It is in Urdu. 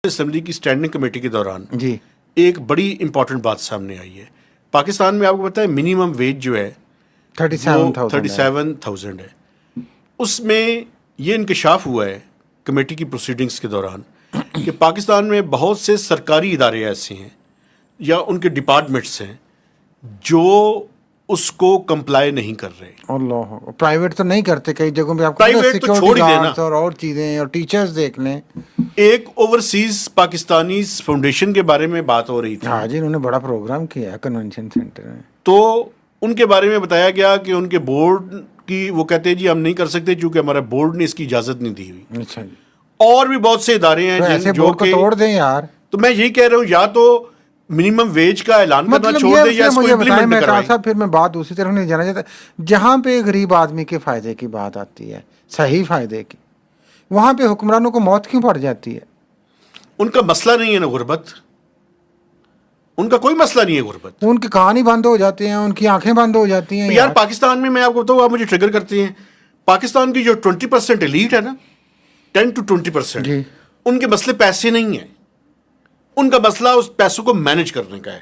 اسمبلی کی اسٹینڈنگ کمیٹی کے دوران جی ایک بڑی امپورٹنٹ بات سامنے آئی ہے. پاکستان میں آپ کو پتہ ہے منیمم ویج جو ہے 37,000 ہے. اس میں یہ انکشاف ہوا ہے کمیٹی کی پروسیڈنگز کے دوران کہ پاکستان میں بہت سے سرکاری ادارے ایسے ہیں یا ان کے ڈپارٹمنٹس ہیں جو اس کو کمپلائی نہیں کر رہے. اللہ، پرائیویٹ تو نہیں کرتے کئی جگہوں پہ. آپ کو پرائیویٹ تو چھوڑ ہی دینا اور چیزیں اور ٹیچرز دیکھ لیں. ایک اوورسیز پاکستانی فاؤنڈیشن کے بارے میں بات ہو رہی تھی. ہاں جی، انہوں نے بڑا پروگرام کیا ہے کنونشن سینٹر میں. تو ان کے بارے میں بتایا گیا کہ ان کے بورڈ کی وہ کہتے ہیں جی ہم نہیں کر سکتے چونکہ ہمارا بورڈ نے اس کی اجازت نہیں دی ہوئی. اچھا جی، اور بھی بہت سے ادارے ہیں ایسے جو بورڈ کو کہ توڑ دیں یار. تو میں یہی کہہ رہا ہوں یا تو منیمم ویج کا اعلان کرنا مطلب چھوڑ دیں یا اس کو مجھے بتائیں، امپلیمنٹ میں کروائیں. صاحب پھر میں بات دوسری طرف نہیں جانا چاہتا. جہاں پہ غریب آدمی کے فائدے کی بات آتی ہے، صحیح فائدے کی، وہاں پہ حکمرانوں کو موت کیوں پڑ جاتی ہے؟ ان کا مسئلہ نہیں ہے نا غربت، ان کا کوئی مسئلہ نہیں ہے غربت. ان کے کان ہی بند ہو جاتے ہیں، ان کی آنکھیں بند ہو جاتی ہیں. یار پاکستان میں آپ کو بتاؤں، آپ مجھے ٹریگر کرتے ہیں، پاکستان کی جو 20% ایلیٹ ہے نا، 10 to 20%، جی، ان کے مسئلے پیسے نہیں ہیں. ان کا مسئلہ اس پیسوں کو مینج کرنے کا ہے.